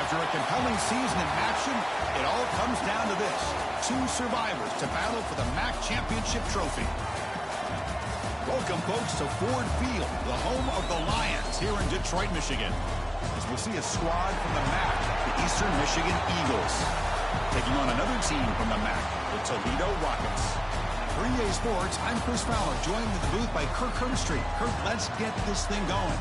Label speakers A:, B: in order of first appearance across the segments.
A: After a compelling season in action, it all comes down to this. Two survivors to battle for the MAC Championship trophy. Welcome, folks, to Ford Field, the home of the Lions here in Detroit, Michigan. As we'll see a squad from the MAC, the Eastern Michigan Eagles, taking on another team from the MAC, the Toledo Rockets. For EA Sports, I'm Chris Fowler, joined in the booth by Kirk Herbstreit. Kirk, let's get this thing going.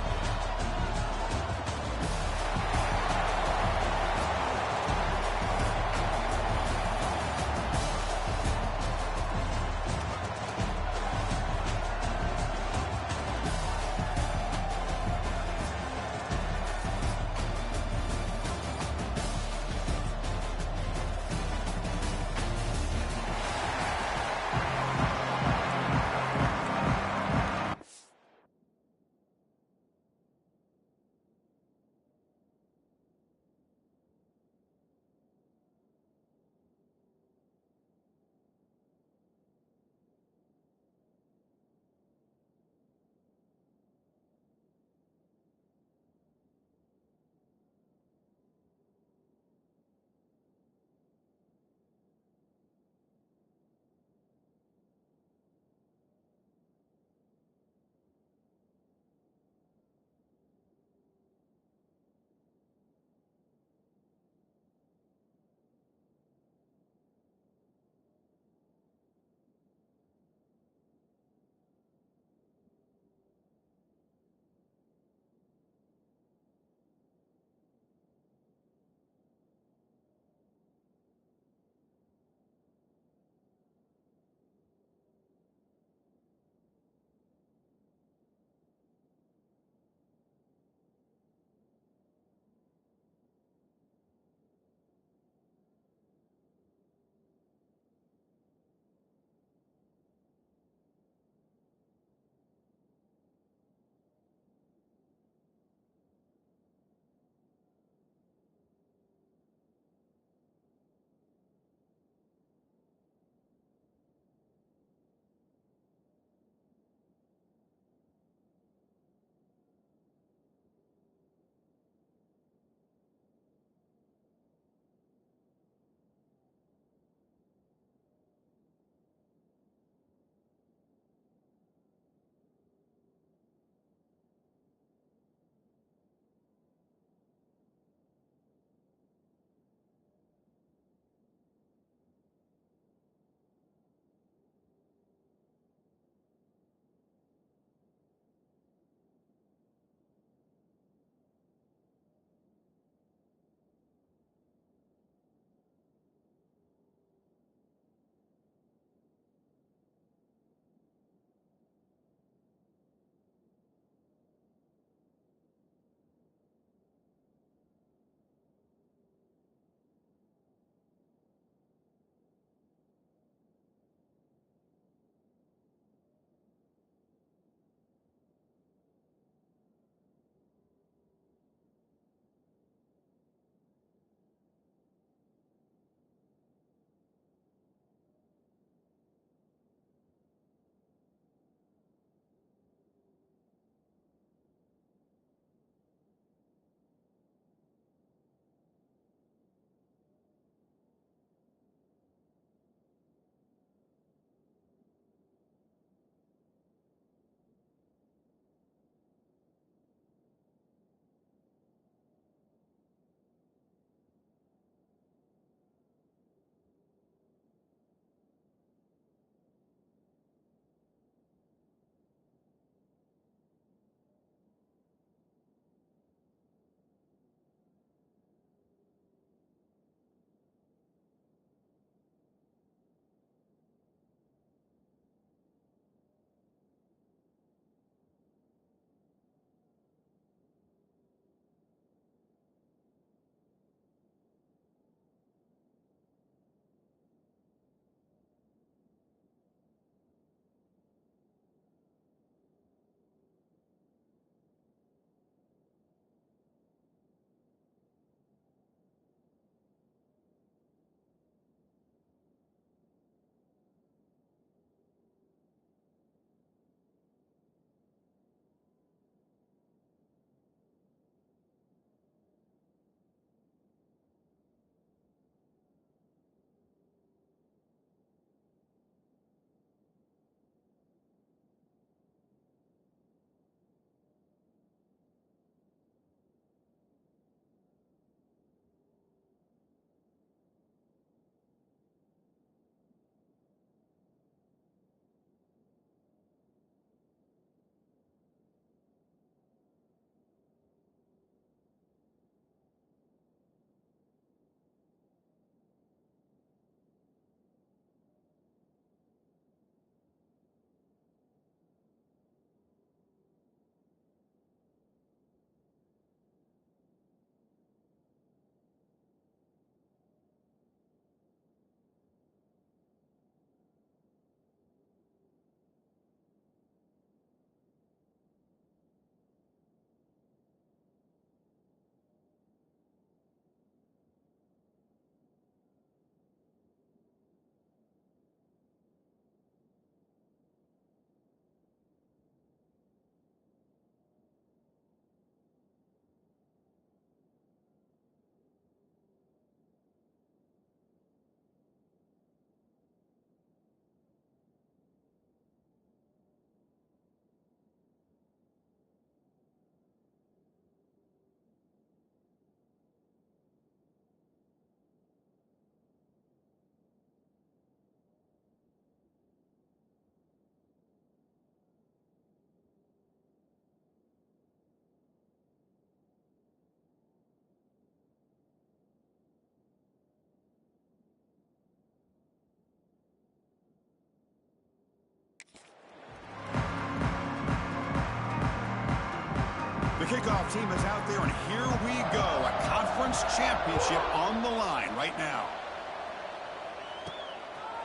A: kickoff team is out there, and here we go. A conference championship on the line right now.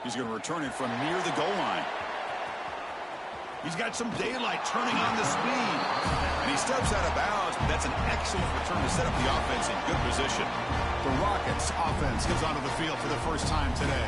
A: He's going to return it from near the goal line. He's got some daylight turning on the speed. And he steps out of bounds, but that's an excellent return to set up the offense in good position. The Rockets offense comes onto the field for the first time today.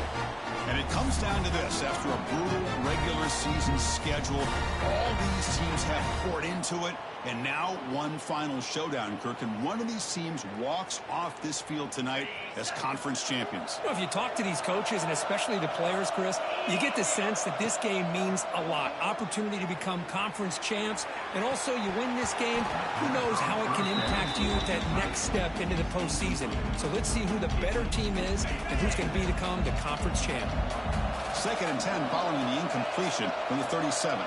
A: And it comes down to this. After a brutal regular season schedule, all these teams have poured into it. And now one final showdown, Kirk. And one of these teams walks off this field tonight as conference champions.
B: You know, if you talk to these coaches, and especially the players, Chris, you get the sense that this game means a lot. Opportunity to become conference champs. And also, you win this game, who knows how it can impact you at that next step into the postseason. So let's see who the better team is and who's going to become the conference champ.
A: 2nd and 10 following the incompletion from the 37.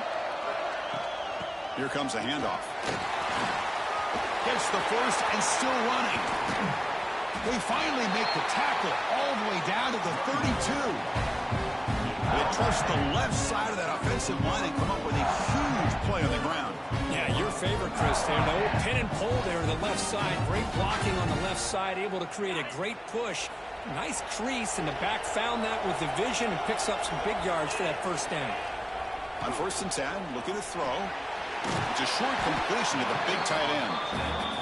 A: Here comes a handoff. Gets the first and still running. They finally make the tackle all the way down to the 32. They trust the left side of that offensive line and come up with a huge play on the ground.
B: Yeah, your favorite, Chris, there. The old pin and pull there to the left side. Great blocking on the left side, able to create a great push. Nice crease, and the back found that with the vision and picks up some big yards for that first down.
A: On 1st and 10, looking to throw. It's a short completion to the big tight end.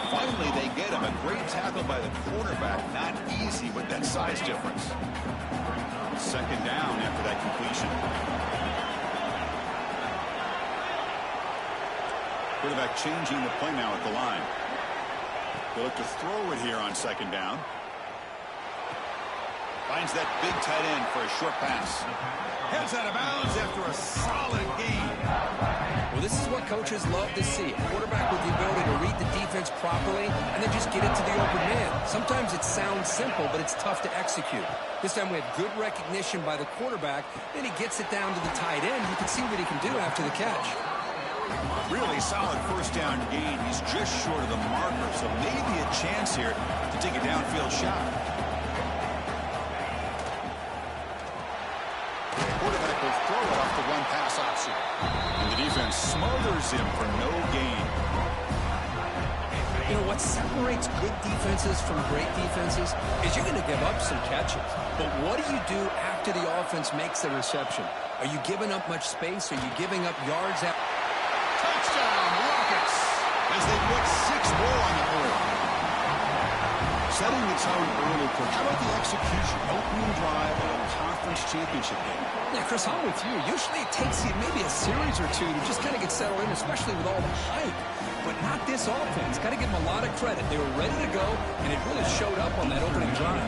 A: Finally, they get him. A great tackle by the quarterback. Not easy with that size difference. 2nd down after that completion. Quarterback changing the play now at the line. They look to throw it here on 2nd down. Finds that big tight end for a short pass. Heads out of bounds after a solid gain.
B: Well, this is what coaches love to see. A quarterback with the ability to read the defense properly and then just get it to the open man. Sometimes it sounds simple, but it's tough to execute. This time we had good recognition by the quarterback. Then he gets it down to the tight end. You can see what he can do after the catch.
A: Really solid first down gain. He's just short of the marker, so maybe a chance here to take a downfield shot. Quarterback will throw it off the one pass option. And the defense smothers him for no gain.
B: You know, what separates good defenses from great defenses is you're going to give up some catches. But what do you do after the offense makes the reception? Are you giving up much space? Are you giving up yards?
A: Touchdown, Rockets, as they put 6 more on the board. Setting the tone early, Kirk. How about the execution? Opening drive of a conference championship game.
B: Yeah, Chris, I'm with you. Usually it takes you maybe a series or two to just kind of get settled in, especially with all the hype. But not this offense. Got to give them a lot of credit. They were ready to go, and it really showed up on that opening drive.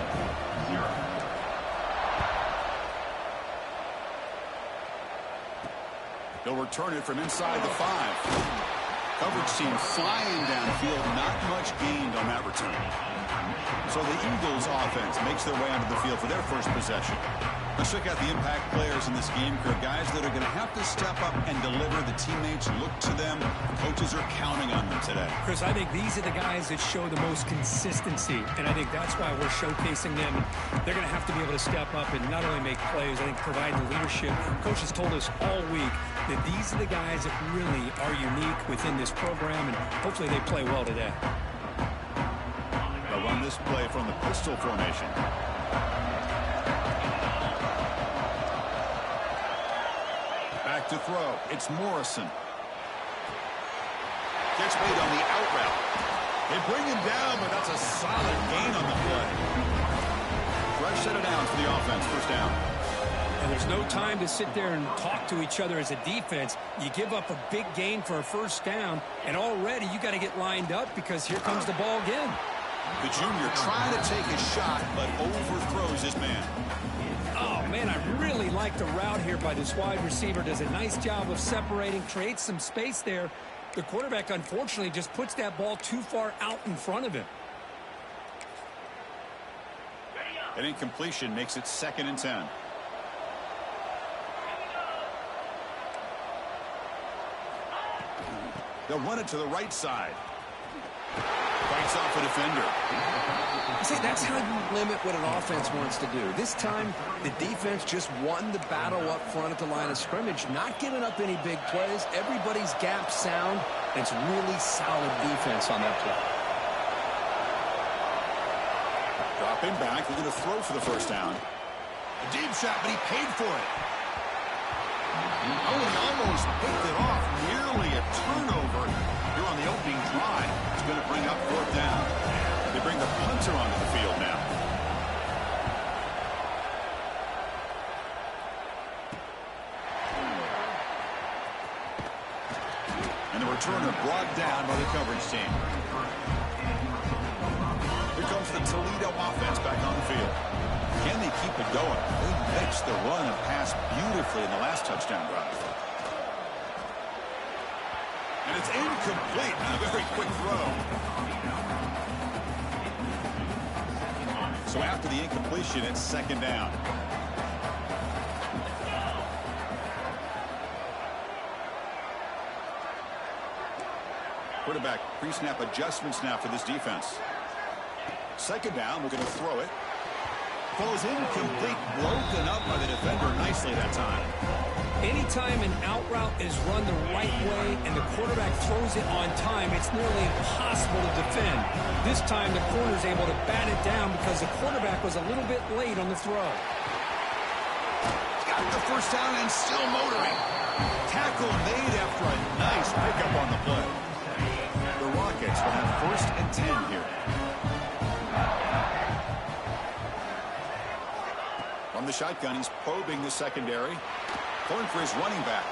A: They'll return it from inside the 5. Coverage team flying downfield. Not much gained on that return. So the Eagles offense makes their way onto the field for their first possession. Let's check out the impact players in this game, Kirk. Guys that are going to have to step up and deliver. The teammates look to them. Coaches are counting on them today.
B: Chris, I think these are the guys that show the most consistency, and I think that's why we're showcasing them. They're going to have to be able to step up and not only make plays, I think provide the leadership. Coaches told us all week that these are the guys that really are unique within this program, and hopefully they play well today.
A: They'll run this play from the pistol formation. Back to throw. It's Morrison. Gets made on the out route. They bring him down, but that's a solid gain on the play. Fresh set of downs for the offense. First down.
B: And there's no time to sit there and talk to each other as a defense. You give up a big gain for a first down, and already you got to get lined up because here comes the ball again.
A: The junior trying to take a shot, but overthrows his man.
B: Oh, man, I really like the route here by this wide receiver. Does a nice job of separating, creates some space there. The quarterback, unfortunately, just puts that ball too far out in front of him.
A: An incompletion makes it 2nd and 10. They'll run it to the right side. Fights off a defender.
B: See, that's how you limit what an offense wants to do. This time, the defense just won the battle up front at the line of scrimmage, not giving up any big plays. Everybody's gap sound. It's really solid defense on that play.
A: Dropping back, they're going to throw for the first down. A deep shot, but he paid for it. Oh, he almost picked it off. Nearly a turnover here on the opening drive. It's going to bring up fourth down. They bring the punter onto the field now. And the returner brought down by the coverage team. Here comes the Toledo offense back on the field. Can they keep it going? They mixed the run and pass beautifully in the last touchdown drive. And it's incomplete on a very quick throw. So after the incompletion, it's second down. Quarterback pre-snap adjustments now for this defense. Second down, we're going to throw it. Falls incomplete, broken up by the defender nicely that time.
B: Anytime an out route is run the right way and the quarterback throws it on time, it's nearly impossible to defend. This time the corner's able to bat it down because the quarterback was a little bit late on the throw.
A: Got the first down and still motoring. Tackle made after a nice pickup on the play. The Rockets will have first and 10 here. From the shotgun, he's probing the secondary. Going for his running back.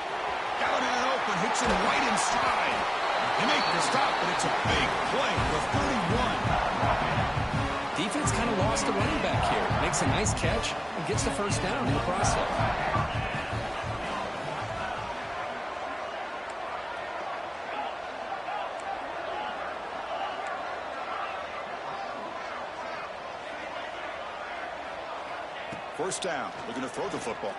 A: Got him in an open, hits him right in stride. They make the stop, but it's a big play for 31.
B: Defense kind of lost the running back here. Makes a nice catch and gets the first down in the process.
A: First down. We're going to throw the football.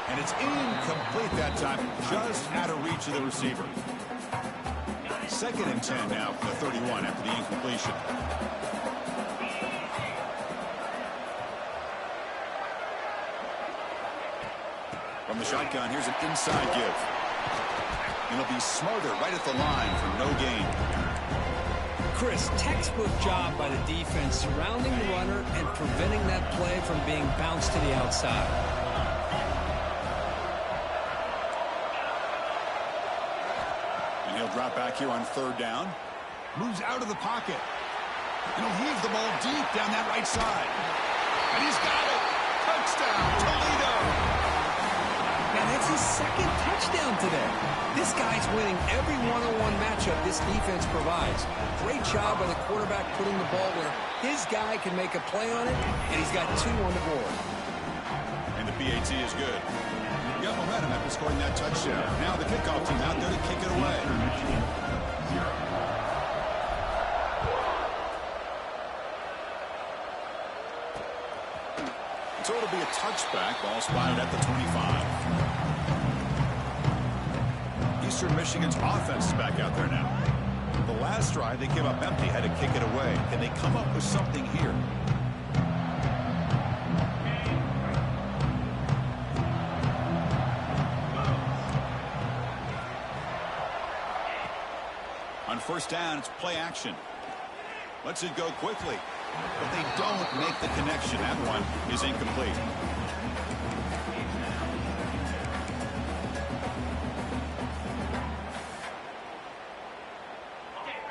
A: And it's incomplete that time. Just out of reach of the receiver. Second and 10 now from the 31 after the incompletion. From the shotgun, here's an inside give. And he'll be smothered right at the line for no gain.
B: Chris, textbook job by the defense surrounding the runner and preventing that play from being bounced to the outside.
A: And he'll drop back here on third down. Moves out of the pocket. And he'll heave the ball deep down that right side. And he's got it. Touchdown, Toledo.
B: Now, that's his second touchdown today. This guy's winning every one-on-one matchup this defense provides. Great job by the quarterback putting the ball where his guy can make a play on it, and he's got 2 on the board.
A: And the PAT is good. He got momentum after scoring that touchdown. Now the kickoff team out there to kick it away. So it'll be a touchback. Ball spotted at the 25. Eastern Michigan's offense is back out there now. The last drive, they came up empty, had to kick it away. Can they come up with something here? On first down, it's play action. Lets it go quickly. But they don't make the connection. That one is incomplete.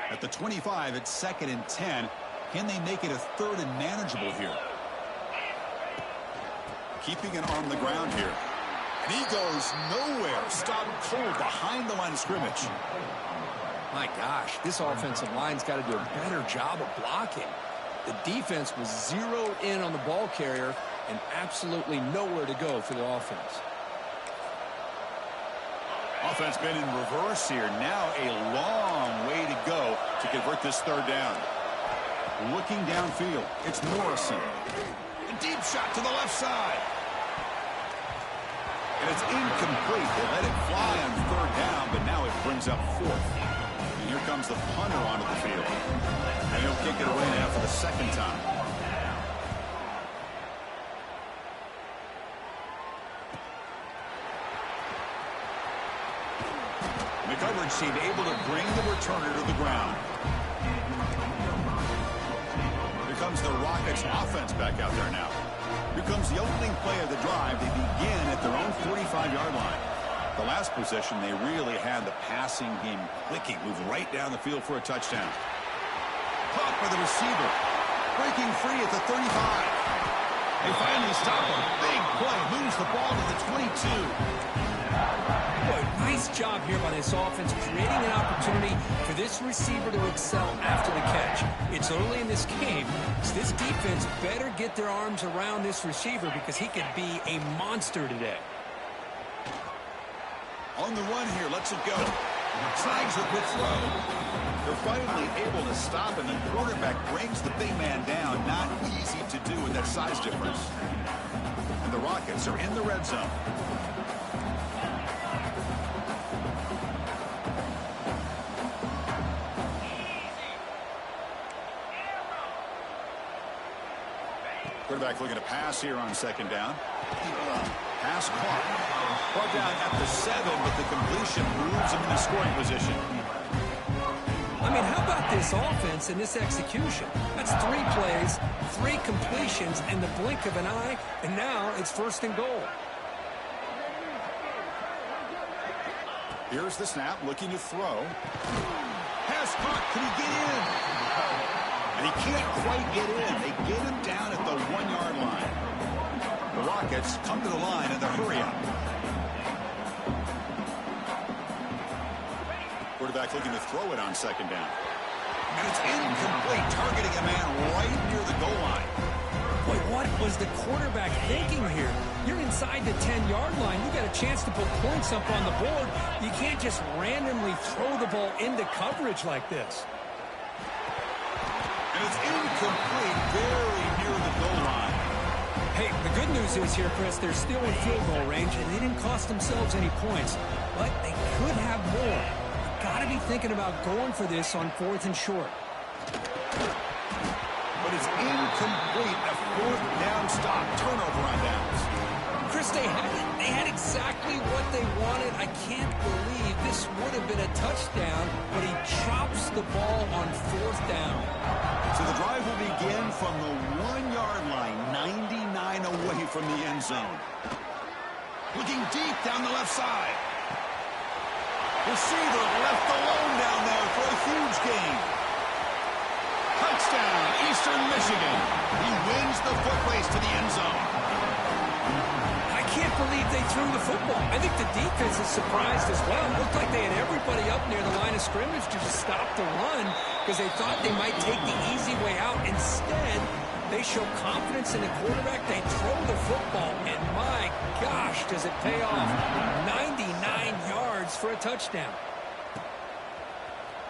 A: At the 25, it's second and 10. Can they make it a third and manageable here? Keeping it on the ground here. And he goes nowhere. Stopped cold behind the line of scrimmage.
B: My gosh, this offensive line's got to do a better job of blocking. The defense was zeroed in on the ball carrier and absolutely nowhere to go for the offense.
A: Offense been in reverse here. Now a long way to go to convert this third down. Looking downfield, it's Morrison. A deep shot to the left side. And it's incomplete. They let it fly on third down, but now it brings up fourth. And here comes the punter onto the field. And he'll kick it away now for the second time. The coverage team able to bring the returner to the ground. Here comes the Rockets offense back out there now. Here comes the opening play of the drive. They begin at their own 45-yard line. The last possession, they really had the passing game clicking, move right down the field for a touchdown. Caught by the receiver. Breaking free at the 35. They finally stop him. Big play. Moves the ball to the 22.
B: Boy, nice job here by this offense, creating an opportunity for this receiver to excel after the catch. It's early in this game, so this defense better get their arms around this receiver because he could be a monster today.
A: On the run here, lets it go. Snags a good throw. They're finally able to stop, and the quarterback brings the big man down. Not easy to do with that size difference. And the Rockets are in the red zone. Quarterback looking to pass here on second down. Pass caught. Brought down at the 7, but the completion moves him into scoring position.
B: I mean, how about this offense and this execution? That's 3 plays, 3 completions, and the blink of an eye, and now it's first and goal.
A: Here's the snap, looking to throw. Pass caught. Can he get in? And he can't quite get in. They get him down at the 1-yard line. The Rockets come to the line in the hurry-up. Quarterback looking to throw it on second down. And it's incomplete, targeting a man right near the goal line.
B: Boy, what was the quarterback thinking here? You're inside the 10-yard line. You got a chance to put points up on the board. You can't just randomly throw the ball into coverage like this.
A: And it's incomplete, very near the goal line.
B: Hey, the good news is here, Chris, they're still in field goal range, and they didn't cost themselves any points. But they could have more. You've got to be thinking about going for this on 4th and short.
A: But it's incomplete. A 4th down stop. Turnover on downs.
B: Chris, they had exactly what they wanted. I can't believe this would have been a touchdown, but he chops the ball on 4th down.
A: So the drive will begin from the 1-yard line, 99 away from the end zone. Looking deep down the left side. Receiver left alone down there for a huge gain. Touchdown, Eastern Michigan. He wins the foot race to the end zone.
B: I can't believe they threw the football. I think the defense is surprised as well. It looked like they had everybody up near the line of scrimmage to just stop the run because they thought they might take the easy way out. Instead, they show confidence in the quarterback. They throw the football, and my gosh, does it pay off. 99 yards for a touchdown.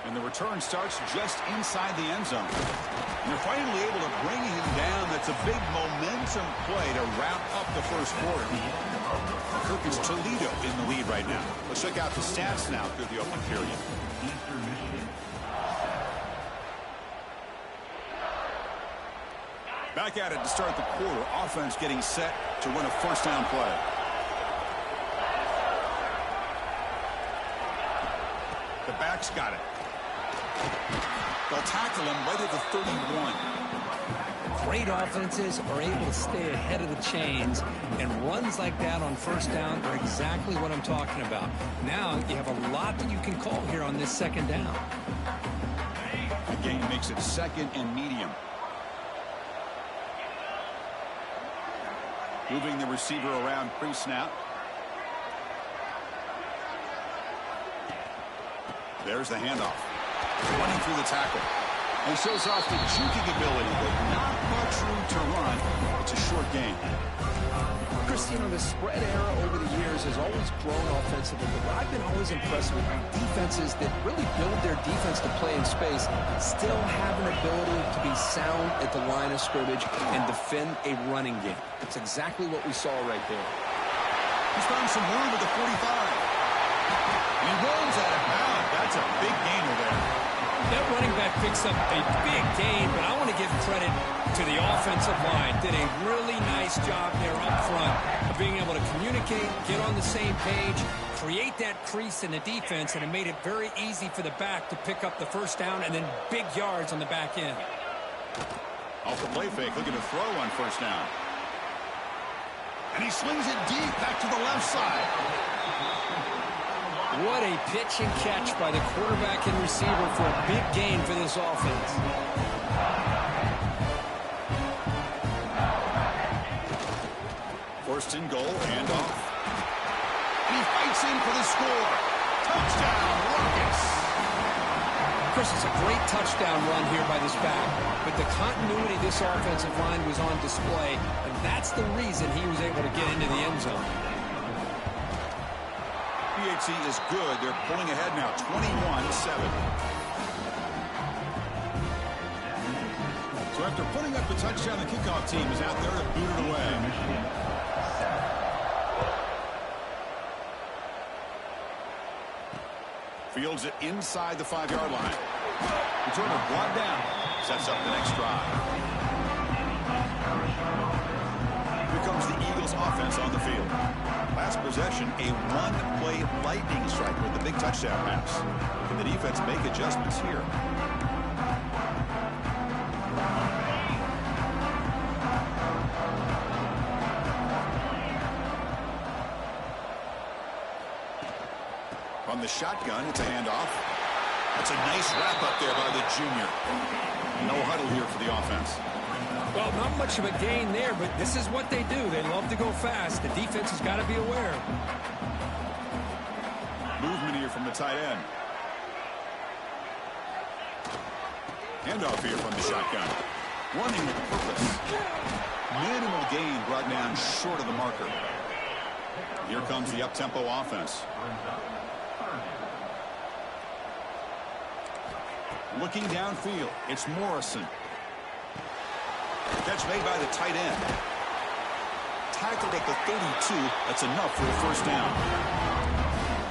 A: And the return starts just inside the end zone. And they're finally able to bring him down. That's a big momentum play to wrap up the first quarter. Kirkus Toledo in the lead right now. Let's check out the stats now through the opening period. Back at it to start the quarter. Offense getting set to run a first down play. The back's got it. They'll tackle him right at the 31.
B: Great offenses are able to stay ahead of the chains, and runs like that on first down are exactly what I'm talking about. Now you have a lot that you can call here on this second down.
A: The game makes it 2nd and medium. Moving the receiver around pre-snap. There's the handoff. Running through the tackle. He shows off the juking ability, but not much room to run. It's a short game.
B: Chris, you know, the spread era over the years has always grown offensively, but I've been always impressed with defenses that really build their defense to play in space, still have an ability to be sound at the line of scrimmage and defend a running game. That's exactly what we saw right there.
A: He's found some room at the 45. He rolls out of bounds. That's a big gainer there.
B: running back picks up a big gain, but I want to give credit to the offensive line. Did a really nice job there up front of being able to communicate, get on the same page, create that crease in the defense, and it made it very easy for the back to pick up the first down and then big yards on the back end.
A: Off the play fake, looking to throw on first down. And he slings it deep back to the left side.
B: What a pitch and catch by the quarterback and receiver for a big gain for this offense.
A: First and goal, handoff. And he fights in for the score. Touchdown, Rockets.
B: Chris, it's a great touchdown run here by this back, but the continuity of this offensive line was on display, and that's the reason he was able to get into the end zone.
A: BHC is good. They're pulling ahead now, 21-7. So after putting up the touchdown, the kickoff team is out there to boot it away. Fields it inside the 5-yard line. Returner brought down. Sets up the next drive. Here comes the Eagles offense on the field. Last possession, a one-play lightning strike with the big touchdown pass. Can the defense make adjustments here? From the shotgun, it's a handoff. That's a nice wrap up there by the junior. No huddle here for the offense.
B: Well, not much of a gain there, but this is what they do. They love to go fast. The defense has got to be aware.
A: Movement here from the tight end. Handoff here from the shotgun. Running with purpose. Minimal gain brought down short of the marker. Here comes the up-tempo offense. Looking downfield, it's Morrison. Catch made by the tight end. Tackled at the 32. That's enough for a first down.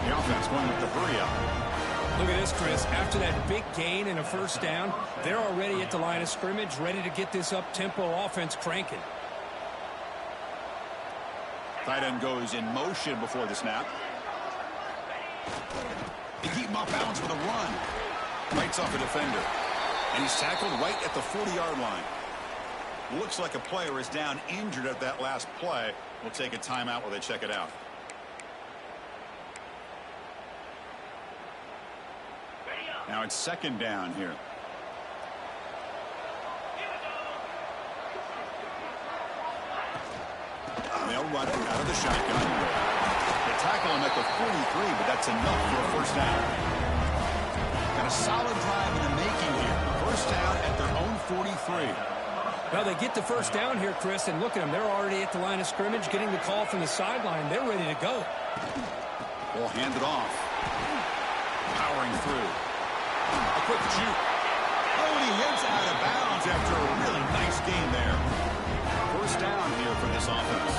A: The offense going with the hurry up.
B: Look at this, Chris. After that big gain and a first down, they're already at the line of scrimmage, ready to get this up-tempo offense cranking.
A: Tight end goes in motion before the snap. They keep him off balance with a run. Bites off a defender. And he's tackled right at the 40-yard line. Looks like a player is down injured at that last play. We'll take a timeout while they check it out. Now it's second down here. They'll run it out of the shotgun. They tackle him at the 43, but that's enough for a first down. Got a solid drive in the making here. First down at their own 43.
B: Well, they get the first down here, Chris, and look at them. They're already at the line of scrimmage, getting the call from the sideline. They're ready to go.
A: Ball handed off. Powering through. A quick shoot. Oh, and he hits out of bounds after a really nice game there. First down here for this offense.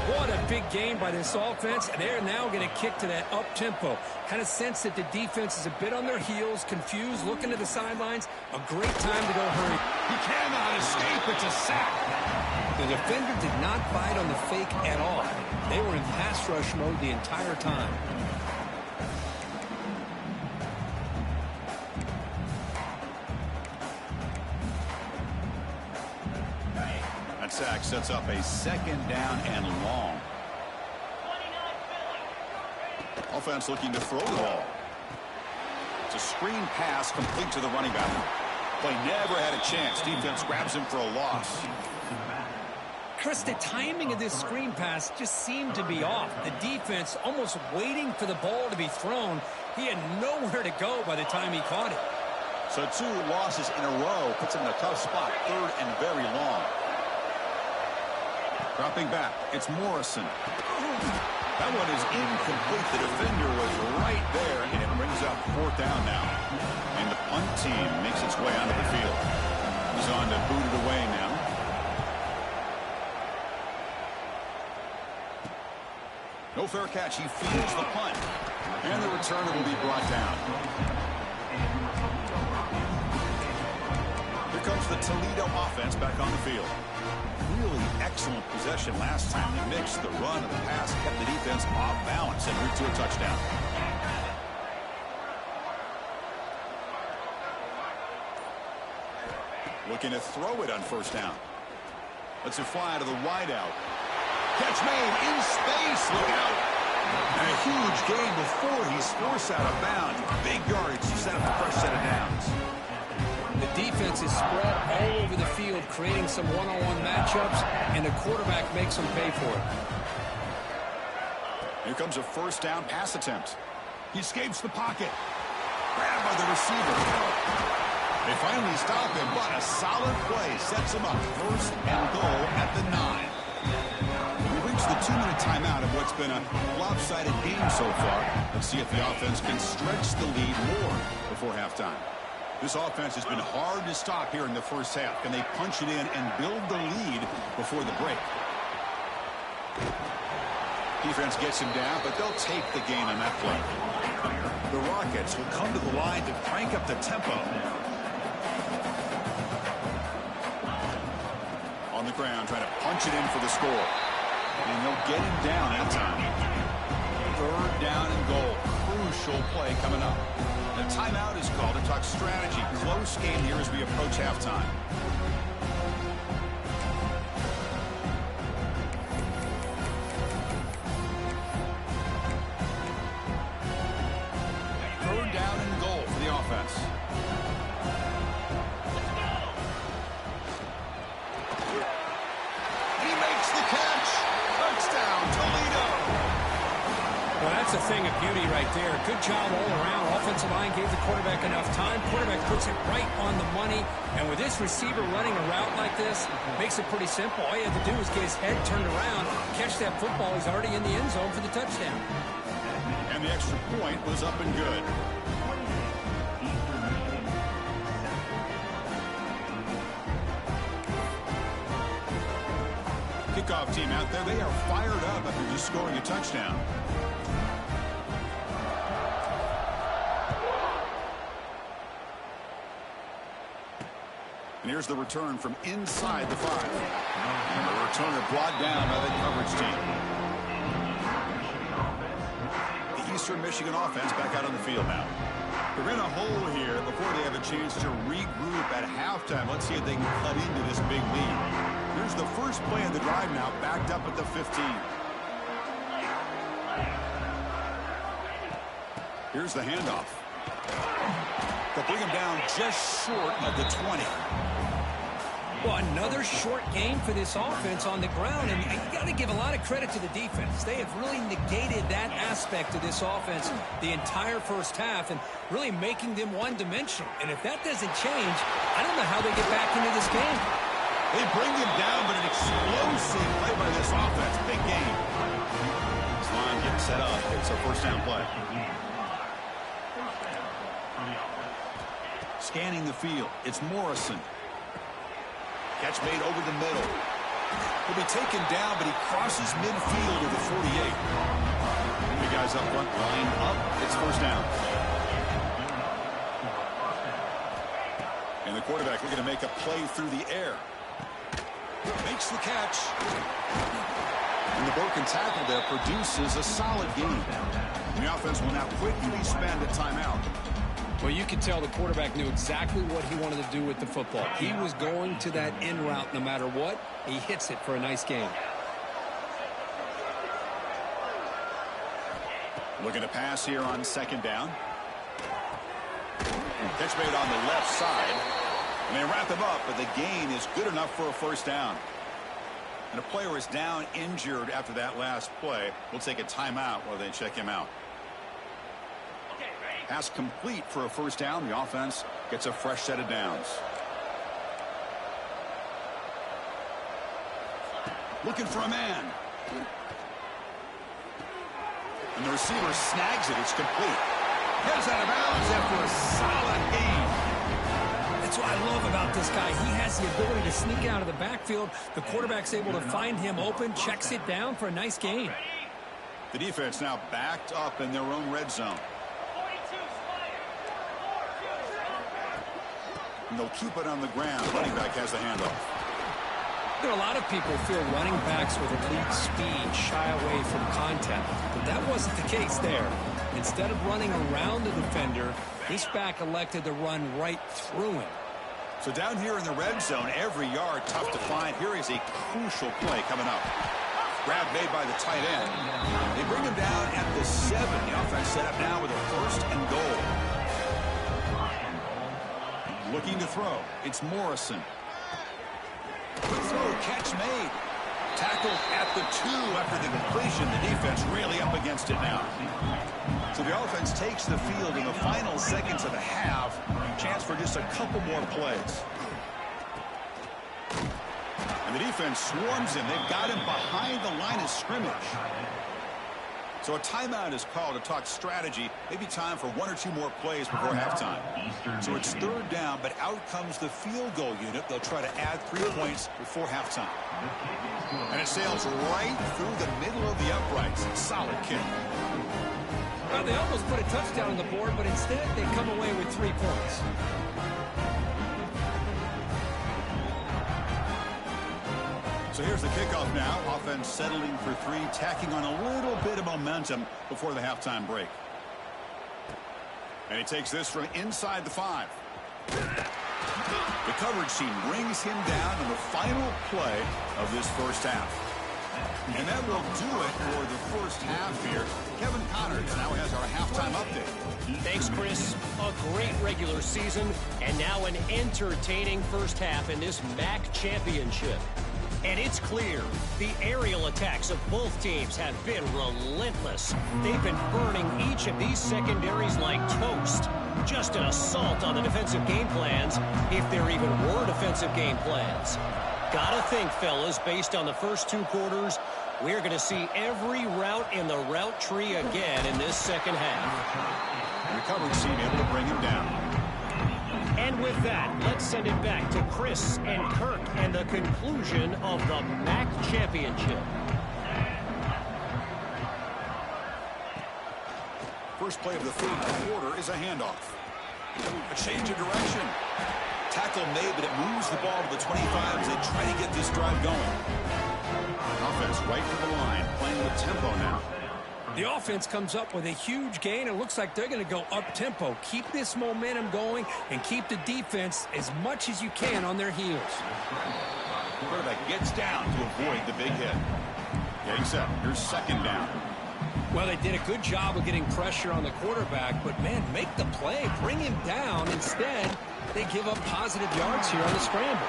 B: What a big game by this offense. They're now going to kick to that up-tempo. Kind of sense that the defense is a bit on their heels, confused, looking to the sidelines. A great time to go hurry.
A: He cannot escape. It's a sack.
B: The defender did not bite on the fake at all. They were in pass rush mode the entire time.
A: That sack sets up a second down and long. Offense looking to throw the ball. It's a screen pass complete to the running back. Play never had a chance. Defense grabs him for a loss.
B: Chris, the timing of this screen pass just seemed to be off. The defense almost waiting for the ball to be thrown. He had nowhere to go by the time he caught it.
A: So 2 losses in a row puts him in a tough spot. Third and very long. Dropping back, it's Morrison. That one is incomplete. The defender was right there, and it brings up fourth down now. And the punt team makes its way onto the field. He's on to boot it away now. No fair catch. He fields the punt. And the returner will be brought down. the Toledo offense back on the field. Really excellent possession last time. They mixed the run and the pass, kept the defense off balance and route to a touchdown. Looking to throw it on first down. Lets it fly to the wideout. Catch made in space. Look out. And a huge gain before he's forced out of bounds. Big yardage to set up a fresh set of downs.
B: The defense is spread all over the field, creating some one-on-one matchups, and the quarterback makes them pay for it.
A: Here comes a first down pass attempt. He escapes the pocket. Grabbed by the receiver. They finally stop him, but a solid play sets him up. First and goal at the 9. We reached the 2-minute timeout of what's been a lopsided game so far. Let's see if the offense can stretch the lead more before halftime. This offense has been hard to stop here in the first half. Can they punch it in and build the lead before the break? Defense gets him down, but they'll take the gain on that play. The Rockets will come to the line to crank up the tempo. On the ground, trying to punch it in for the score. And they'll get him down that time. Third down and goal. Crucial play coming up. The timeout is called to talk strategy. Close game here as we approach halftime. Third down and goal for the offense. He makes the catch. Touchdown, Toledo.
B: Well, that's a thing of beauty right there. Good job all around. Offensive line gave the quarterback enough time. Quarterback puts it right on the money. And with this receiver running a route like this, makes it pretty simple. All you have to do is get his head turned around, catch that football. He's already in the end zone for the touchdown.
A: And the extra point was up and good. Kickoff team out there, they are fired up after just scoring a touchdown. And here's the return from inside the 5. And the returner brought down by the coverage team. The Eastern Michigan offense back out on the field now. They're in a hole here before they have a chance to regroup at halftime. Let's see if they can cut into this big lead. Here's the first play of the drive now, backed up at the 15. Here's the handoff. They'll bring him down just short of the 20.
B: Well, another short game for this offense on the ground, and you got to give a lot of credit to the defense. They have really negated that aspect of this offense the entire first half and really making them one-dimensional. And if that doesn't change, I don't know how they get back into this game.
A: They bring him down, but an explosive play by this offense. Big game. This line getting set up. It's a first down play. Scanning the field. It's Morrison. Catch made over the middle. He'll be taken down, but he crosses midfield to the 48. The guys up front line up. It's first down. And the quarterback looking to make a play through the air. Makes the catch. And the broken tackle there produces a solid gain. The offense will now quickly spend a timeout.
B: Well, you can tell the quarterback knew exactly what he wanted to do with the football. He was going to that in route no matter what. He hits it for a nice gain.
A: Looking to pass here on second down. Catch made on the left side. And they wrap him up, but the gain is good enough for a first down. And a player is down injured after that last play. We'll take a timeout while they check him out. Pass complete for a first down. The offense gets a fresh set of downs. Looking for a man. And the receiver snags it. It's complete. Heads out of bounds after a solid gain.
B: That's what I love about this guy. He has the ability to sneak out of the backfield. The quarterback's able to find him open, checks it down for a nice gain.
A: The defense now backed up in their own red zone. And they'll keep it on the ground. Running back has the handoff.
B: There are a lot of people feel running backs with elite speed shy away from contact, but that wasn't the case there. Instead of running around the defender, this back elected to run right through him.
A: So down here in the red zone, every yard tough to find. Here is a crucial play coming up. Grab made by the tight end. They bring him down at the 7. The offense set up now with a 1st and goal. Looking to throw. It's Morrison. Throw, catch made. Tackled at the 2 after the completion. The defense really up against it now. So the offense takes the field in the final seconds of the half. Chance for just a couple more plays. And the defense swarms him. They've got him behind the line of scrimmage. So a timeout is called to talk strategy. Maybe time for 1 or 2 more plays before halftime. So it's 3rd down, but out comes the field goal unit. They'll try to add 3 points before halftime. And it sails right through the middle of the uprights. Solid kick.
B: Well, they almost put a touchdown on the board, but instead they come away with 3 points.
A: So here's the kickoff now. Offense settling for 3, tacking on a little bit of momentum before the halftime break. And he takes this from inside the 5. The coverage team brings him down in the final play of this first half. And that will do it for the first half here. Kevin Connors now has our halftime update.
C: Thanks, Chris. A great regular season and now an entertaining first half in this MAC championship. And it's clear the aerial attacks of both teams have been relentless. They've been burning each of these secondaries like toast. Just an assault on the defensive game plans, if there even were defensive game plans. Gotta think, fellas, based on the first 2 quarters, we're going to see every route in the route tree again in this second half.
A: The coverage team able to bring him down.
C: And with that, let's send it back to Chris and Kirk and the conclusion of the MAC championship.
A: First play of the 3rd quarter is a handoff. A change of direction. Tackle made, but it moves the ball to the 25 as they try to get this drive going. Offense right to the line, playing with tempo now.
B: The offense comes up with a huge gain. It looks like they're going to go up-tempo. Keep this momentum going and keep the defense as much as you can on their heels.
A: Quarterback gets down to avoid the big hit. Getting set. Here's 2nd down.
B: Well, they did a good job of getting pressure on the quarterback, but, man, make the play. Bring him down. Instead, they give up positive yards here on the scramble.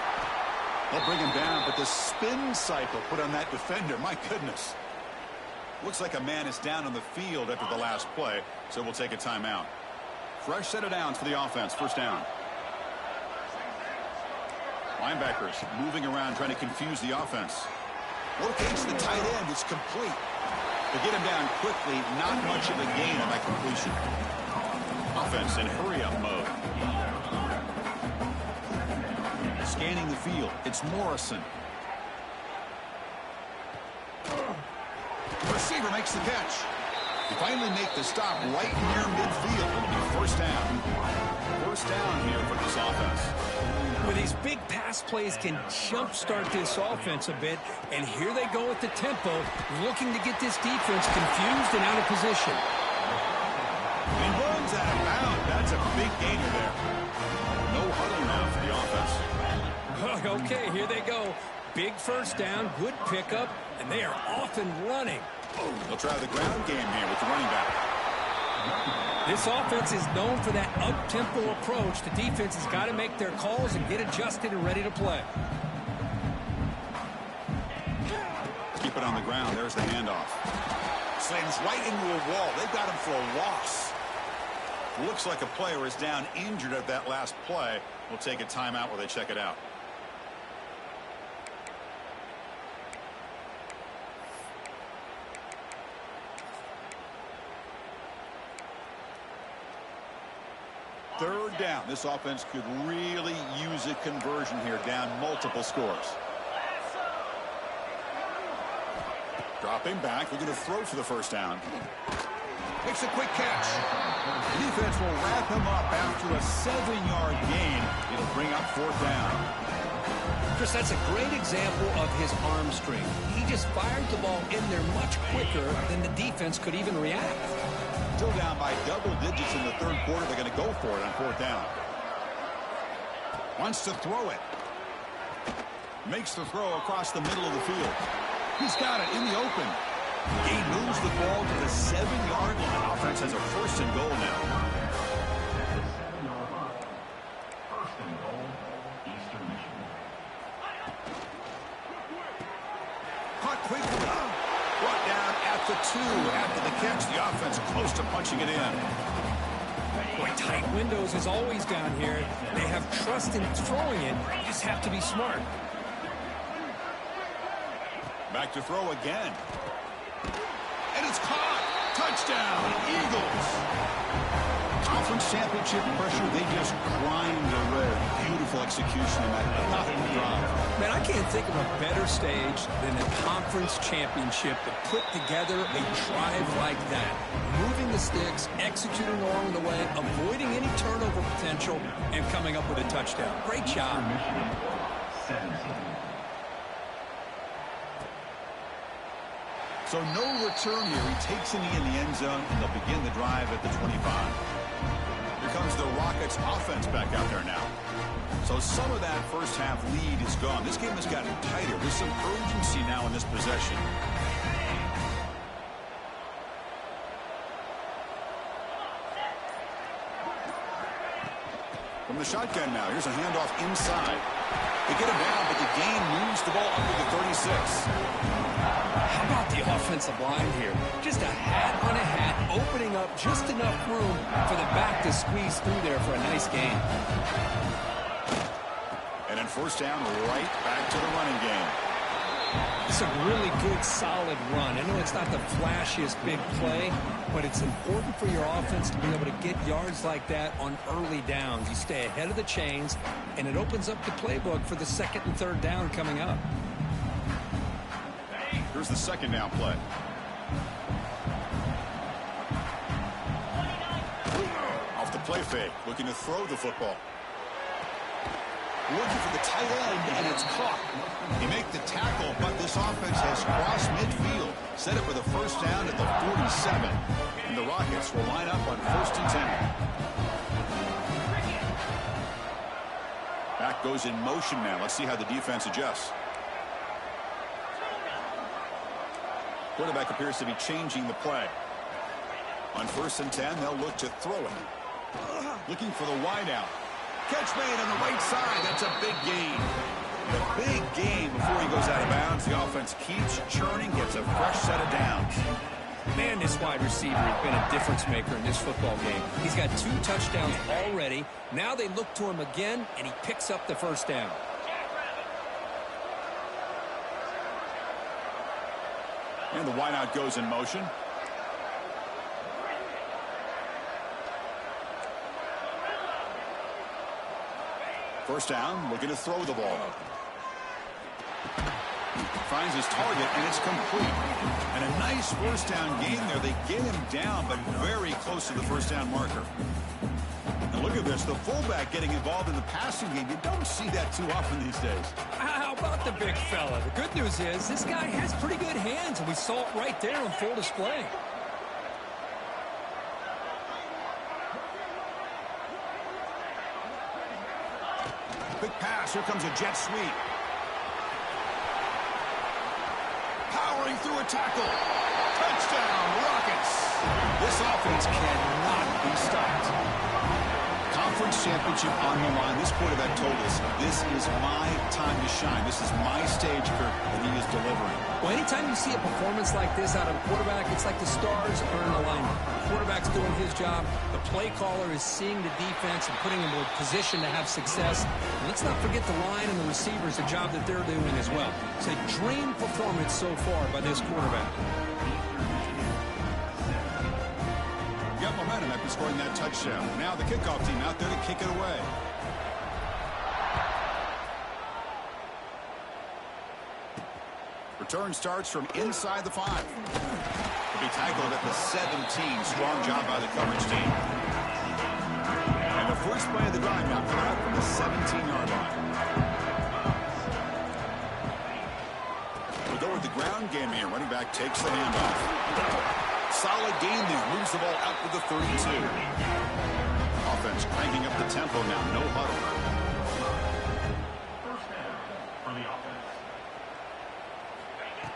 A: They'll bring him down, but the spin cycle put on that defender, my goodness. Looks like a man is down on the field after the last play, so we'll take a timeout. Fresh set of downs for the offense. 1st down. Linebackers moving around, trying to confuse the offense. Locates the tight end. It's complete. They get him down quickly. Not much of a gain on that completion. Offense in hurry-up mode. Scanning the field. It's Morrison. Receiver makes the catch. They finally make the stop right near midfield. It'll be 1st down. 1st down here for this offense.
B: Well, these big pass plays can jumpstart this offense a bit, and here they go with the tempo, looking to get this defense confused and out of position.
A: And runs out of bounds. That's a big gainer there. No huddle now for the offense.
B: Okay, here they go. Big 1st down, good pickup, and they are off and running.
A: They'll try the ground game here with the running back.
B: This offense is known for that up-tempo approach. The defense has got to make their calls and get adjusted and ready to play.
A: Keep it on the ground. There's the handoff. Slams right into a wall. They've got him for a loss. Looks like a player is down injured at that last play. We'll take a timeout while they check it out. Third down. This offense could really use a conversion here, down multiple scores. Dropping back. We're going to throw for the 1st down. Makes a quick catch. The defense will wrap him up after a 7-yard gain. It'll bring up 4th down.
B: Chris, that's a great example of his arm strength. He just fired the ball in there much quicker than the defense could even react.
A: Still down by double digits in the 3rd quarter. They're going to go for it on 4th down. Wants to throw it. Makes the throw across the middle of the field. He's got it in the open. He moves the ball to the 7-yard line. Offense has a 1st and goal now. Caught quickly. Brought down at the 2. After the catch, the offense close to punching it in.
B: Boy, tight windows is always down here. They have trust in throwing it. You just have to be smart.
A: Back to throw again. And it's caught. Touchdown, Eagles. Conference championship pressure, they just grind away. Beautiful execution in that nothing drive.
B: Man, I can't think of a better stage than a conference championship to put together a drive like that. Moving the sticks, executing along the way, avoiding any turnover potential, and coming up with a touchdown. Great job.
A: So no return here. He takes a knee in the end zone, and they'll begin the drive at the 25. Here comes the Rockets offense back out there now. So some of that first half lead is gone. This game has gotten tighter. There's some urgency now in this possession. From the shotgun now, here's a handoff inside. They get him down, but the gain moves the ball up to the 36.
B: How about the offensive line here? Just a hat on a hat, opening up just enough room for the back to squeeze through there for a nice gain.
A: And then 1st down, right back to the running game.
B: It's a really good, solid run. I know it's not the flashiest big play, but it's important for your offense to be able to get yards like that on early downs. You stay ahead of the chains, and it opens up the playbook for the 2nd and 3rd down coming up.
A: Here's the 2nd down play. Off the play fake, looking to throw the football. Looking for the tight end, and it's caught. They make the tackle, but this offense has crossed midfield. Set it for the 1st down at the 47. And the Rockets will line up on 1st and 10. Back goes in motion now. Let's see how the defense adjusts. Quarterback appears to be changing the play. On 1st and 10, they'll look to throw it. Looking for the wideout. Catch made on the right side. That's a big gain. A big gain before he goes out of bounds. The offense keeps churning, gets a fresh set of downs.
B: Man, this wide receiver has been a difference maker in this football game. He's got 2 touchdowns already. Now they look to him again, and he picks up the 1st down.
A: And the wideout goes in motion. First down, looking to throw the ball. Finds his target, and it's complete. And a nice 1st down gain there. They get him down, but very close to the 1st down marker. And look at this, the fullback getting involved in the passing game. You don't see that too often these days.
B: How about the big fella? The good news is this guy has pretty good hands, and we saw it right there on full display.
A: Quick pass. Here comes a jet sweep. Powering through a tackle. Touchdown, Rockets. This offense cannot be stopped. Conference championship on the line. This quarterback told us, this is my time to shine. This is my stage, Kirk, and he is delivering.
B: Well, anytime you see a performance like this out of a quarterback, it's like the stars are in alignment. The quarterback's doing his job. The play caller is seeing the defense and putting him in a position to have success. And let's not forget the line and the receivers, the job that they're doing as well. It's a dream performance so far by this quarterback.
A: Got momentum after scoring that touchdown. Now the kickoff team out there to kick it away. Return starts from inside the 5. To be tackled at the 17. Strong job by the coverage team. And the first play of the drive now coming out from the 17-yard line. We'll go with the ground game here. Running back takes the handoff. Solid gain there. Moves the ball out to the 32. Offense cranking up the tempo now. No huddle.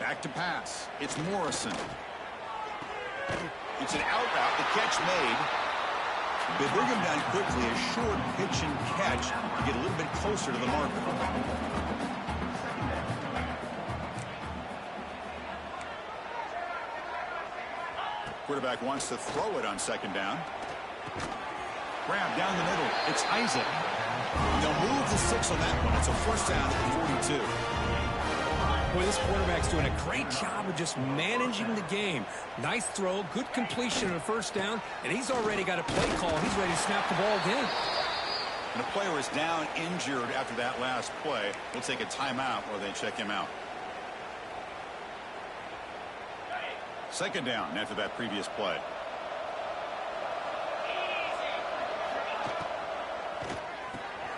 A: Back to pass. It's Morrison. It's an out route. The catch made. They bring him down quickly. A short pitch and catch to get a little bit closer to the marker. Quarterback wants to throw it on second down. Grab down the middle. It's Isaac. They'll move the 6 on that one. It's a first down at the 42.
B: Boy, this quarterback's doing a great job of just managing the game. Nice throw, good completion on a first down, and he's already got a play call. He's ready to snap the ball again.
A: And a player is down injured after that last play. We'll take a timeout or they check him out. Second down after that previous play.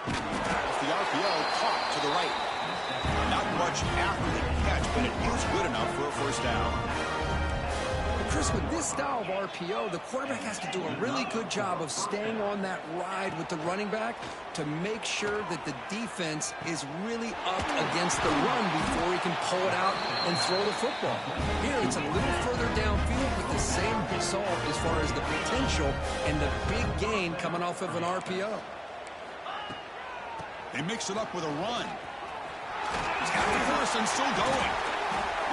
A: Off the RPO, caught to the right. Not much after the catch, but it is good enough for a first down.
B: But Chris, with this style of RPO, the quarterback has to do a really good job of staying on that ride with the running back to make sure that the defense is really up against the run before he can pull it out and throw the football. Here, it's a little further downfield with the same result as far as the potential and the big gain coming off of an RPO.
A: They mix it up with a run. He's got the first and still going.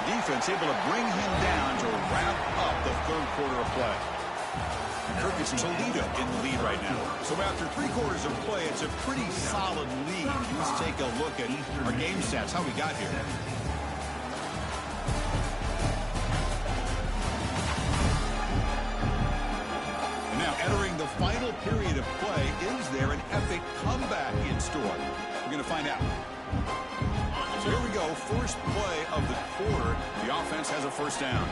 A: The defense able to bring him down to wrap up the third quarter of play. Kirk, it's Toledo in the lead right now. So after 3 quarters of play, it's a pretty solid lead. Let's take a look at our game stats, how we got here. And now entering the final period of play, is there an epic comeback in store? We're going to find out. So here we go, first play of the quarter. The offense has a first down.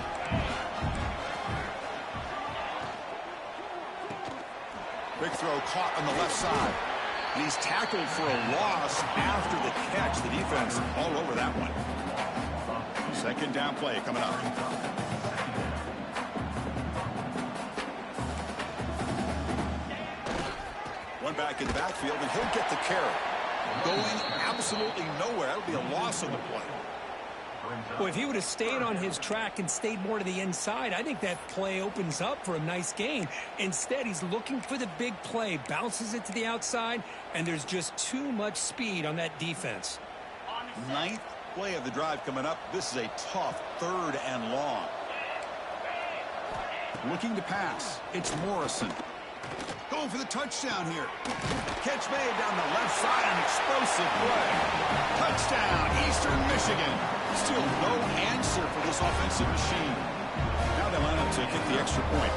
A: Big throw caught on the left side. And he's tackled for a loss after the catch. The defense all over that one. Second down play coming up. One back in the backfield, and he'll get the carry. Going absolutely nowhere. That'll be a loss on the play.
B: Well, if he would have stayed on his track and stayed more to the inside, I think that play opens up for a nice gain. Instead, he's looking for the big play, bounces it to the outside, and there's just too much speed on that defense.
A: 9th play of the drive coming up. This is a tough 3rd and long. Looking to pass. It's Morrison. Going for the touchdown here. Catch made down the left side, an explosive play. Touchdown, Eastern Michigan. Still no answer for this offensive machine. Now they line up to kick the extra point.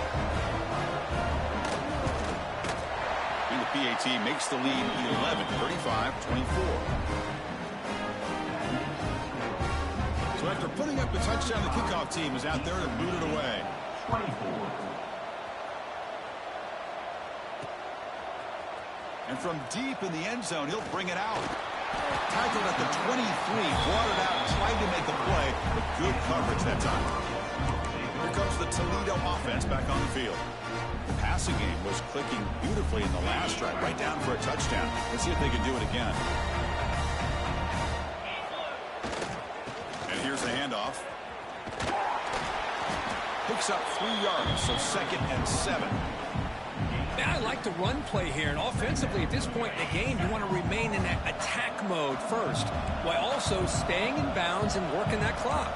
A: And the PAT makes the lead 11, 35-24. So after putting up the touchdown, the kickoff team is out there to boot it away. 24. And from deep in the end zone, he'll bring it out. Tackled at the 23, brought it out, tried to make a play, but good coverage that time. Here comes the Toledo offense back on the field. The passing game was clicking beautifully in the last drive, right down for a touchdown. Let's see if they can do it again. And here's the handoff. Picks up 3 yards, so 2nd and 7.
B: Now I like the run play here, and offensively at this point in the game, you want to remain in that attack mode first, while also staying in bounds and working that clock.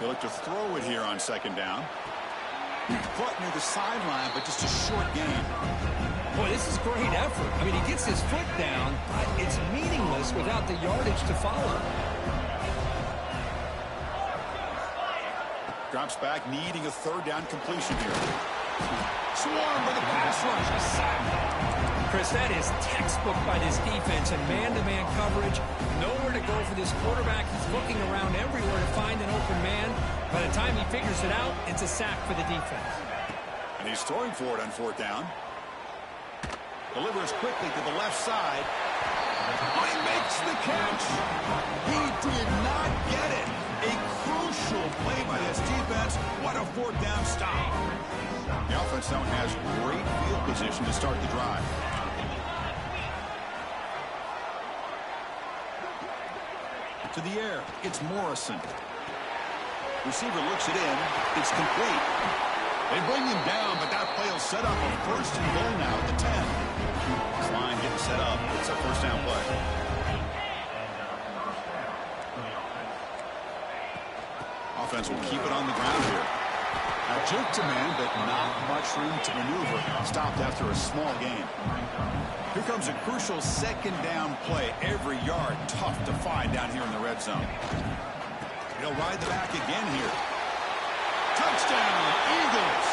A: They look to throw it here on 2nd down. Caught near the sideline, but just a short gain.
B: Boy, this is great effort. I mean, he gets his foot down, but it's meaningless without the yardage to follow.
A: Drops back, needing a 3rd down completion here. Swarmed by the pass rush. A sack.
B: Chris, that is textbook by this defense and man-to-man coverage. Nowhere to go for this quarterback. He's looking around everywhere to find an open man. By the time he figures it out, it's a sack for the defense.
A: And he's throwing for it on 4th down. Delivers quickly to the left side. Oh, he makes the catch. He did not get it. A crucial play by this defense. What a 4th down stop. The offense now has great field position to start the drive. To the air, it's Morrison. Receiver looks it in. It's complete. They bring him down, but that play will set up a 1st and goal now at the 10. This line getting set up. It's a 1st down play. Offense will keep it on the ground here. Now juke to man, but not much room to maneuver. Stopped after a small gain. Here comes a crucial 2nd down play. Every yard tough to find down here in the red zone. He'll ride the back again here. Touchdown, Eagles.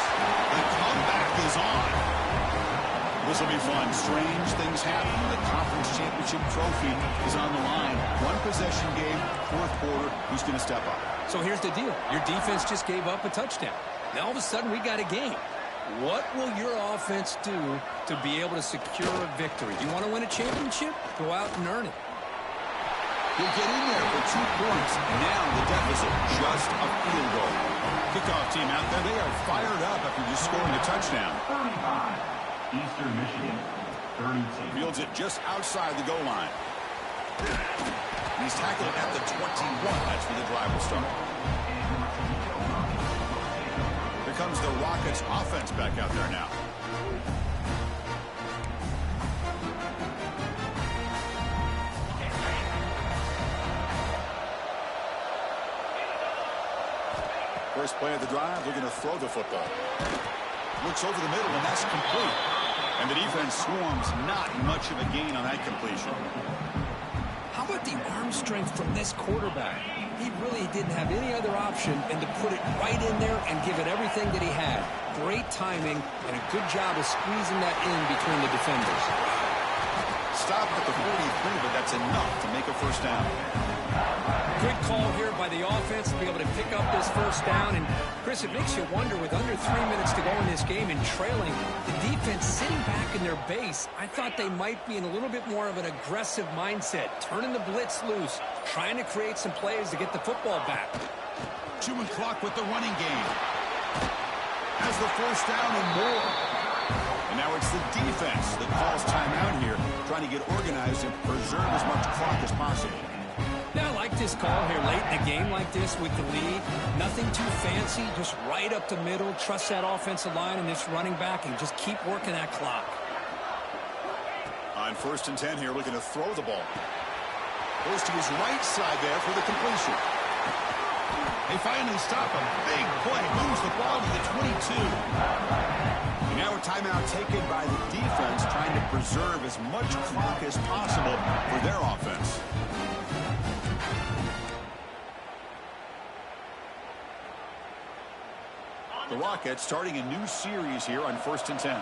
A: The comeback is on. This will be fun. Strange things happen when the conference championship trophy is on the line. 1 possession game, 4th quarter. Who's going to step up?
B: So here's the deal. Your defense just gave up a touchdown. Now all of a sudden we got a game. What will your offense do to be able to secure a victory? You want to win a championship? Go out and earn it.
A: He'll get in there for 2 points. Now the deficit, just a field goal. Kickoff team out there, they are fired up after just scoring a touchdown.
D: 35, Eastern Michigan, 32.
A: Fields it just outside the goal line. He's tackled at the 21. That's where the drive will start. Here comes the Rockets offense back out there now. First play of the drive, they're going to throw the football. Looks over the middle, and that's complete. And the defense swarms, not much of a gain on that completion.
B: How about the arm strength from this quarterback? He really didn't have any other option than to put it right in there and give it everything that he had. Great timing and a good job of squeezing that in between the defenders.
A: Stopped at the 43, but that's enough to make a 1st down.
B: Good call here by the offense to be able to pick up this 1st down. And, Chris, it makes you wonder, with under 3 minutes to go in this game and trailing, the defense sitting back in their base, I thought they might be in a little bit more of an aggressive mindset, turning the blitz loose, trying to create some plays to get the football back.
A: Chewing clock with the running game. Has the 1st down and more. And now it's the defense that calls timeout here, trying to get organized and preserve as much clock as possible.
B: Yeah, I like this call here late in a game like this with the lead. Nothing too fancy, just right up the middle. Trust that offensive line and this running back and just keep working that clock.
A: On 1st and 10 here, looking to throw the ball. Goes to his right side there for the completion. They finally stop a big play. Moves the ball to the 22. And now a timeout taken by the defense, trying to preserve as much clock as possible for their offense. The Rockets starting a new series here on 1st and 10.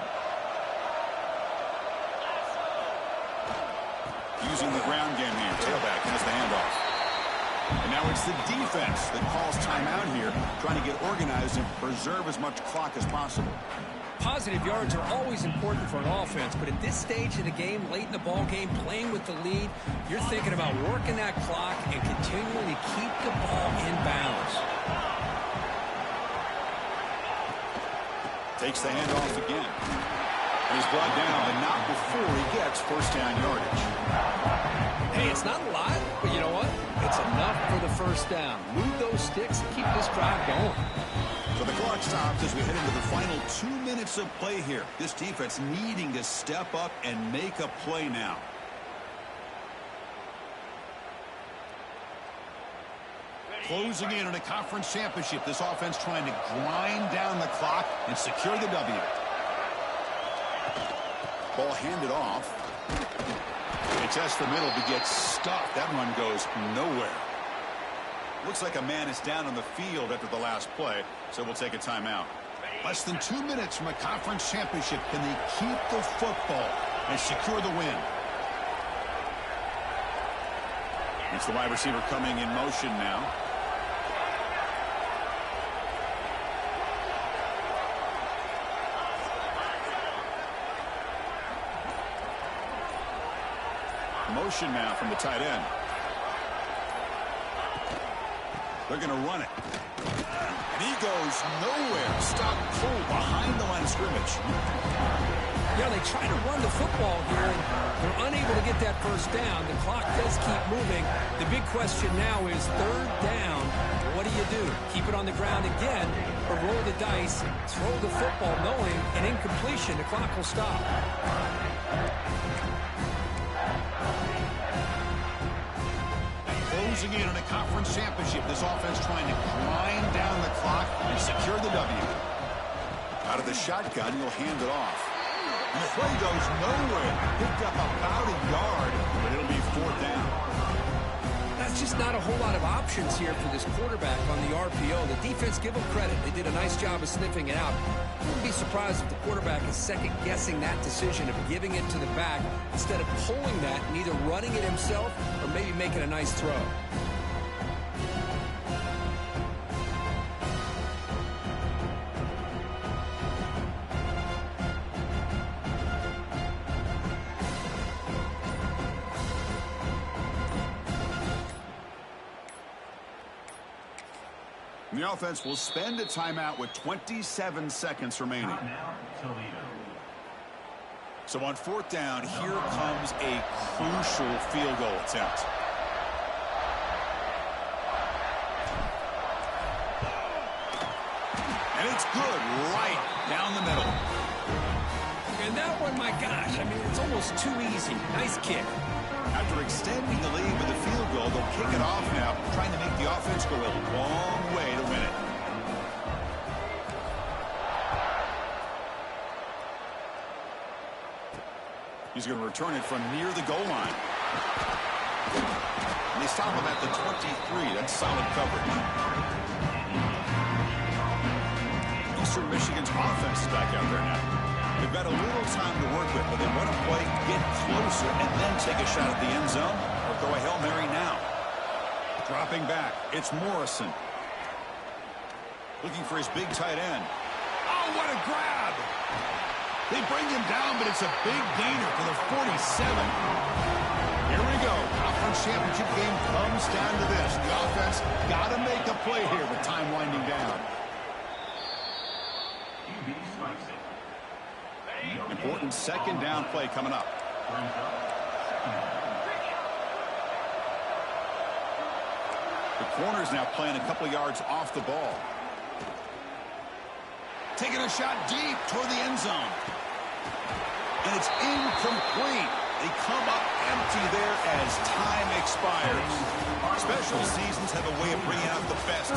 A: Using the ground game here. Tailback has the handoff. And now it's the defense that calls timeout here, trying to get organized and preserve as much clock as possible.
B: Positive yards are always important for an offense, but at this stage of the game, late in the ball game, playing with the lead, you're thinking about working that clock and continuing to keep the ball in bounds.
A: Takes the handoff again. And he's brought down, but not before he gets 1st down yardage.
B: Hey, it's not a lot, but you know what? It's enough for the 1st down. Move those sticks and keep this drive going.
A: So the clock stops as we head into the final 2 minutes of play here. This defense needing to step up and make a play now. Closing in on a conference championship, this offense trying to grind down the clock and secure the W. Ball handed off. They test the middle, but gets stuffed. That run goes nowhere. Looks like a man is down on the field after the last play, so we'll take a timeout. Less than 2 minutes from a conference championship. Can they keep the football and secure the win? It's the wide receiver coming in motion now. Motion now from the tight end. They're going to run it. And he goes nowhere. Stop cold behind the line of scrimmage.
B: Yeah, they try to run the football here, and they're unable to get that first down. The clock does keep moving. The big question now is third down. What do? Keep it on the ground again, or roll the dice, throw the football knowing an incompletion. The clock will stop.
A: Closing in on a conference championship, this offense trying to grind down the clock and secure the W. Out of the shotgun, he'll hand it off. And the play goes nowhere. Picked up about a yard, but it'll be fourth down.
B: That's just not a whole lot of options here for this quarterback on the RPO. The defense, give them credit. They did a nice job of sniffing it out. I wouldn't be surprised if the quarterback is second-guessing that decision of giving it to the back instead of pulling that and either running it himself or maybe making a nice throw.
A: The offense will spend a timeout with 27 seconds remaining. So on fourth down, here comes a crucial field goal attempt. And it's good right down the middle.
B: And that one, my gosh, I mean, it's almost too easy. Nice kick.
A: After extending the lead with a field goal, they'll kick it off now, trying to make the offense go a long way to win it. He's going to return it from near the goal line. And they stop him at the 23. That's solid coverage. Eastern Michigan's offense is back out there now. They've got a little time to work with, but they want to play, get closer, and then take a shot at the end zone or throw a Hail Mary now. Dropping back, it's Morrison. Looking for his big tight end. Oh, what a grab! They bring him down, but it's a big gainer for the 47. Here we go. Conference championship game comes down to this. The offense got to make a play here with time winding down. Important second down play coming up. The corner's now playing a couple yards off the ball. Taking a shot deep toward the end zone. And it's incomplete. They come up empty there as time expires. Special seasons have a way of bringing out the best in